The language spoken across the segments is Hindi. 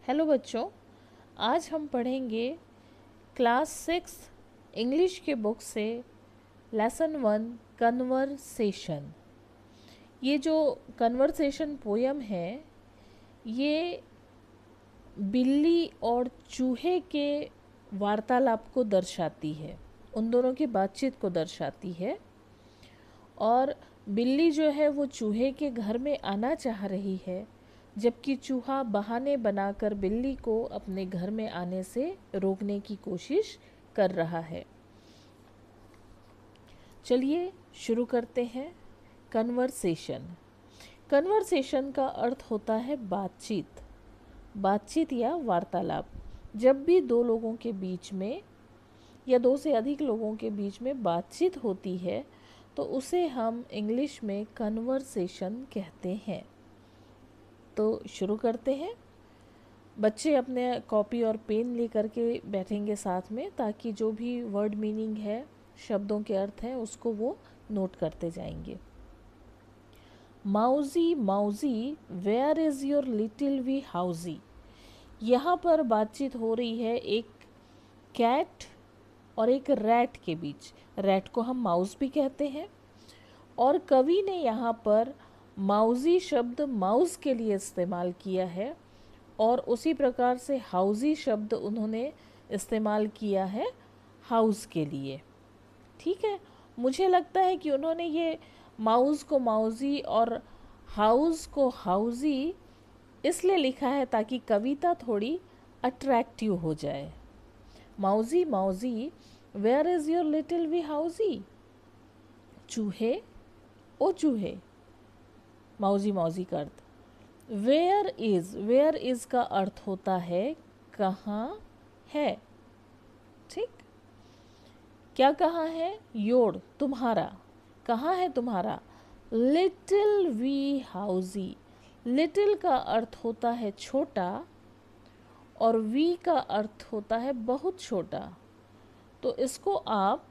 हेलो बच्चों, आज हम पढ़ेंगे क्लास 6 इंग्लिश के बुक से लेसन 1 कन्वर्सेशन। ये जो कन्वर्सेशन पोयम है, ये बिल्ली और चूहे के वार्तालाप को दर्शाती है, उन दोनों की बातचीत को दर्शाती है। और बिल्ली जो है वो चूहे के घर में आना चाह रही है, जबकि चूहा बहाने बनाकर बिल्ली को अपने घर में आने से रोकने की कोशिश कर रहा है। चलिए शुरू करते हैं। कन्वर्सेशन। कन्वर्सेशन का अर्थ होता है बातचीत, बातचीत या वार्तालाप। जब भी दो लोगों के बीच में या दो से अधिक लोगों के बीच में बातचीत होती है तो उसे हम इंग्लिश में कन्वर्सेशन कहते हैं। तो शुरू करते हैं। बच्चे अपने कॉपी और पेन लेकर के बैठेंगे साथ में, ताकि जो भी वर्ड मीनिंग है, शब्दों के अर्थ हैं, उसको वो नोट करते जाएंगे। Mousie mousie where is your little wee housie. यहाँ पर बातचीत हो रही है एक कैट और एक रैट के बीच। रैट को हम माउस भी कहते हैं, और कवि ने यहाँ पर माउजी शब्द माउस के लिए इस्तेमाल किया है, और उसी प्रकार से हाउजी शब्द उन्होंने इस्तेमाल किया है हाउस के लिए। ठीक है, मुझे लगता है कि उन्होंने ये माउस को माउजी और हाउस को हाउजी इसलिए लिखा है ताकि कविता थोड़ी अट्रैक्टिव हो जाए। Mousie mousie where is your little wee housie. चूहे ओ चूहे, माउजी माउजी का अर्थ। वेयर इज़ का अर्थ होता है कहाँ है। ठीक, क्या कहाँ है? योर, तुम्हारा। कहाँ है तुम्हारा? Little wee housie. लिटिल का अर्थ होता है छोटा और वी का अर्थ होता है बहुत छोटा। तो इसको आप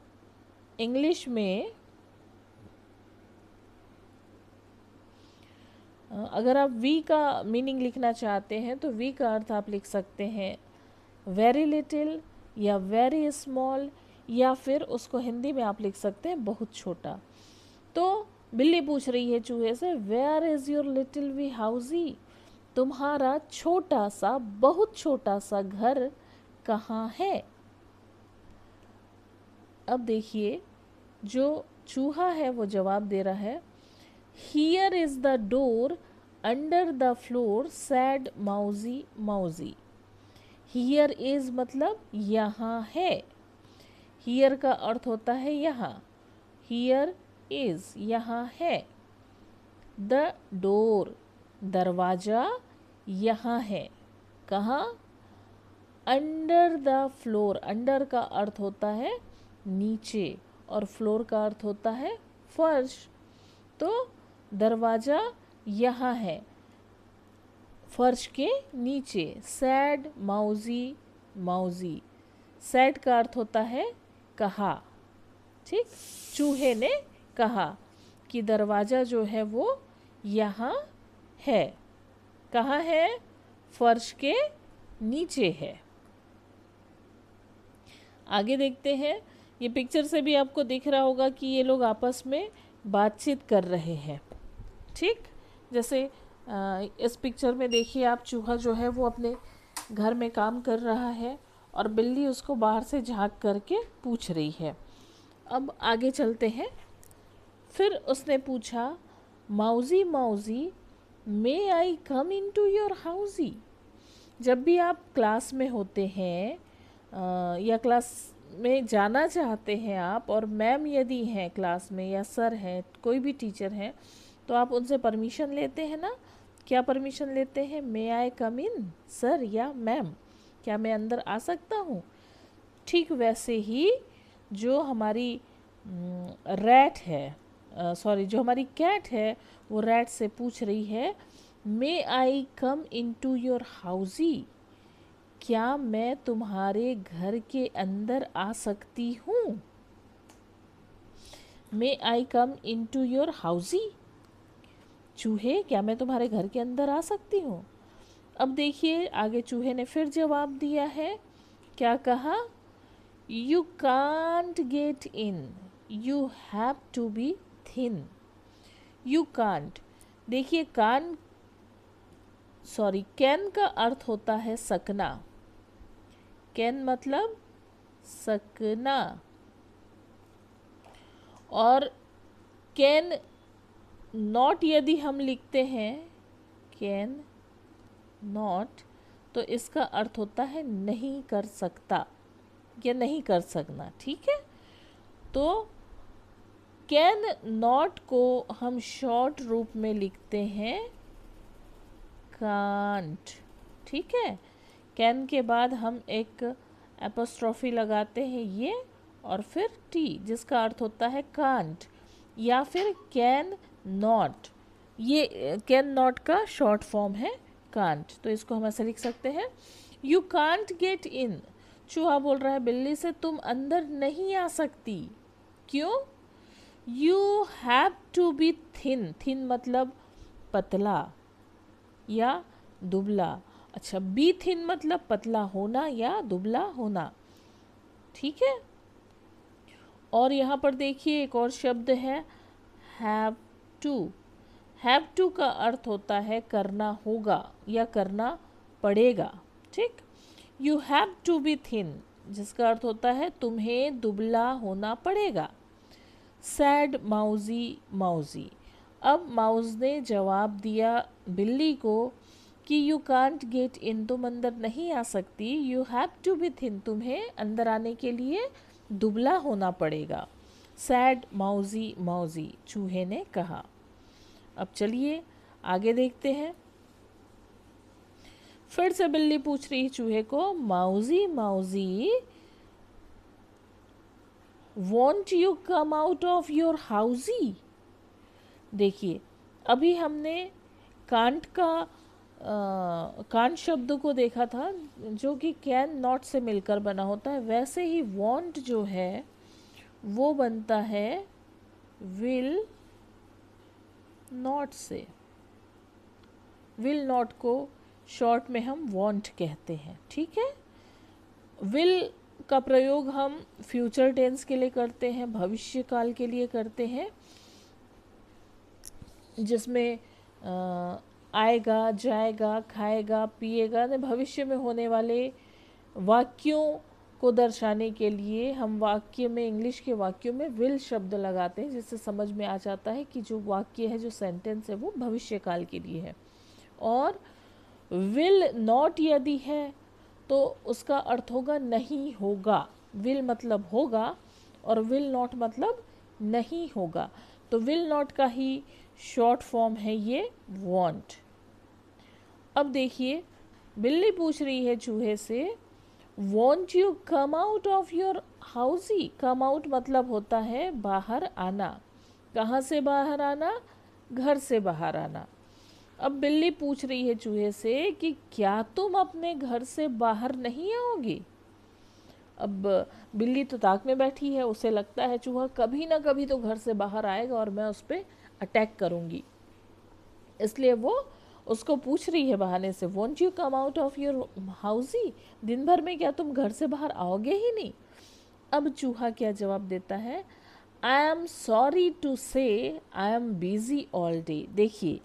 इंग्लिश में अगर आप वी का मीनिंग लिखना चाहते हैं तो वी का अर्थ आप लिख सकते हैं वेरी लिटिल या वेरी स्मॉल, या फिर उसको हिंदी में आप लिख सकते हैं बहुत छोटा। तो बिल्ली पूछ रही है चूहे से, where is your little wee housie. तुम्हारा छोटा सा, बहुत छोटा सा घर कहाँ है। अब देखिए, जो चूहा है वो जवाब दे रहा है, here is the door under the floor said माउजी mousie. Here is मतलब यहाँ है। हियर का अर्थ होता है यहाँ। हियर इज़ यहाँ है। द डोर, दरवाज़ा यहाँ है। कहाँ? Under the floor. अंडर का अर्थ होता है नीचे, और फ्लोर का अर्थ होता है फर्श। तो दरवाज़ा यहाँ है, फर्श के नीचे। सैड माउजी माउजी। सैड का अर्थ होता है कहा। ठीक, चूहे ने कहा कि दरवाज़ा जो है वो यहाँ है। कहाँ है? फर्श के नीचे है। आगे देखते हैं। ये पिक्चर से भी आपको दिख रहा होगा कि ये लोग आपस में बातचीत कर रहे हैं। ठीक, जैसे इस पिक्चर में देखिए आप, चूहा जो है वो अपने घर में काम कर रहा है और बिल्ली उसको बाहर से झांक करके पूछ रही है। अब आगे चलते हैं। फिर उसने पूछा, माउजी माउजी मे आई कम इन टू योर हाउजी। जब भी आप क्लास में होते हैं या क्लास में जाना चाहते हैं आप, और मैम यदि हैं क्लास में या सर हैं, कोई भी टीचर हैं, तो आप उनसे परमिशन लेते हैं ना। क्या परमिशन लेते हैं? मे आई कम इन सर या मैम, क्या मैं अंदर आ सकता हूँ। ठीक वैसे ही जो हमारी रैट है, जो हमारी कैट है, वो रैट से पूछ रही है, मे आई कम इन टू योर हाउजी। क्या मैं तुम्हारे घर के अंदर आ सकती हूँ। मे आई कम इन टू योर हाउजी। चूहे, क्या मैं तुम्हारे घर के अंदर आ सकती हूँ। अब देखिए आगे चूहे ने फिर जवाब दिया है, क्या कहा? You can't get in, you have to be thin. You can't, देखिए कैन का अर्थ होता है सकना। कैन मतलब सकना, और कैन नॉट यदि हम लिखते हैं, कैन नॉट, तो इसका अर्थ होता है नहीं कर सकता या नहीं कर सकना, ठीक है। तो कैन नॉट को हम शॉर्ट रूप में लिखते हैं कांट, ठीक है। कैन के बाद हम एक एपोस्ट्रोफी लगाते हैं ये, और फिर टी, जिसका अर्थ होता है कांट, या फिर कैन नॉट। ये कैन नॉट का शॉर्ट फॉर्म है कांट, तो इसको हम ऐसे लिख सकते हैं, यू कांट गेट इन। चूहा बोल रहा है बिल्ली से, तुम अंदर नहीं आ सकती। क्यों? You have to be thin. Thin मतलब पतला या दुबला। अच्छा, बी थिन मतलब पतला होना या दुबला होना, ठीक है। और यहाँ पर देखिए एक और शब्द है हैव टू। हैव टू का अर्थ होता है करना होगा या करना पड़ेगा, ठीक। You have to be thin, जिसका अर्थ होता है तुम्हें दुबला होना पड़ेगा। Said माउजी mousey. अब माउस ने जवाब दिया बिल्ली को कि यू कांट गेट इन, तुम अंदर नहीं आ सकती। You have to be thin, तुम्हें अंदर आने के लिए दुबला होना पड़ेगा। सैड माउजी माउजी, चूहे ने कहा। अब चलिए आगे देखते हैं। फिर से बिल्ली पूछ रही है चूहे को, mousie mousie want you come out of your housie. देखिए अभी हमने कांट का कांट शब्द को देखा था जो कि कैन नॉट से मिलकर बना होता है, वैसे ही वॉन्ट जो है वो बनता है विल नॉट से। विल नॉट को शॉर्ट में हम वॉन्ट कहते हैं, ठीक है। विल का प्रयोग हम फ्यूचर टेंस के लिए करते हैं, भविष्य काल के लिए करते हैं, जिसमें आएगा, जाएगा, खाएगा, पिएगा ने भविष्य में होने वाले वाक्यों को दर्शाने के लिए हम वाक्य में, इंग्लिश के वाक्यों में विल शब्द लगाते हैं, जिससे समझ में आ जाता है कि जो वाक्य है, जो सेंटेंस है, वो भविष्य काल के लिए है। और विल नॉट यदि है तो उसका अर्थ होगा नहीं होगा। विल मतलब होगा और विल नॉट मतलब नहीं होगा। तो विल नॉट का ही शॉर्ट फॉर्म है ये वॉन्ट। अब देखिए बिल्ली पूछ रही है चूहे से, want you come out of your housie. Come out मतलब होता है बाहर आना। कहाँ से बाहर आना? घर से बाहर आना। अब बिल्ली पूछ रही है चूहे से कि क्या तुम अपने घर से बाहर नहीं आओगी। अब बिल्ली तो ताक में बैठी है, उसे लगता है चूहा कभी ना कभी तो घर से बाहर आएगा और मैं उस पर अटैक करूंगी, इसलिए वो उसको पूछ रही है बहाने से, won't you come out of your housie. दिन भर में क्या तुम घर से बाहर आओगे ही नहीं। अब चूहा क्या जवाब देता है, आई एम सॉरी टू से I am busy all day. देखिए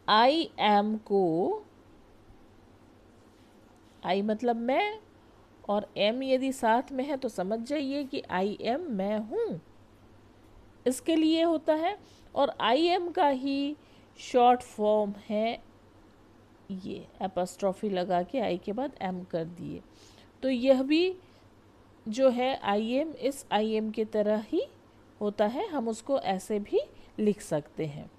आई एम को, आई मतलब मैं और एम यदि साथ में है तो समझ जाइए कि आई एम मैं हूँ, इसके लिए होता है। और आई एम का ही शॉर्ट फॉर्म है ये, एपोस्ट्रोफी लगा के आई के बाद एम कर दिए, तो यह भी जो है आई एम इस आई एम की तरह ही होता है, हम उसको ऐसे भी लिख सकते हैं।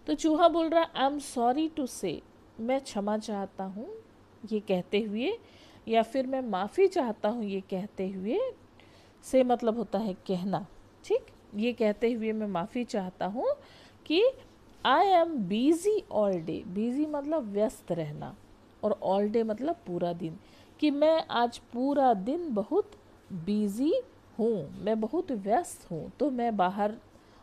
तो चूहा बोल रहा आई एम सॉरी टू से, मैं क्षमा चाहता हूँ ये कहते हुए, या फिर मैं माफ़ी चाहता हूँ ये कहते हुए। से मतलब होता है कहना, ठीक। ये कहते हुए मैं माफ़ी चाहता हूँ कि I am busy all day. Busy मतलब व्यस्त रहना, और ऑल डे मतलब पूरा दिन, कि मैं आज पूरा दिन बहुत बिजी हूँ, मैं बहुत व्यस्त हूँ, तो मैं बाहर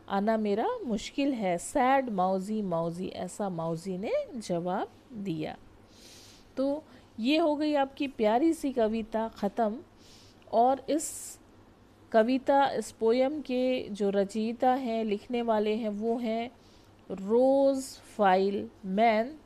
आना मेरा मुश्किल है। सैड मौजी मौजी, ऐसा मौजी ने जवाब दिया। तो ये हो गई आपकी प्यारी सी कविता ख़त्म। और इस कविता, इस पोयम के जो रचयिता हैं, लिखने वाले हैं, वो हैं रोज़ फाइल मैन,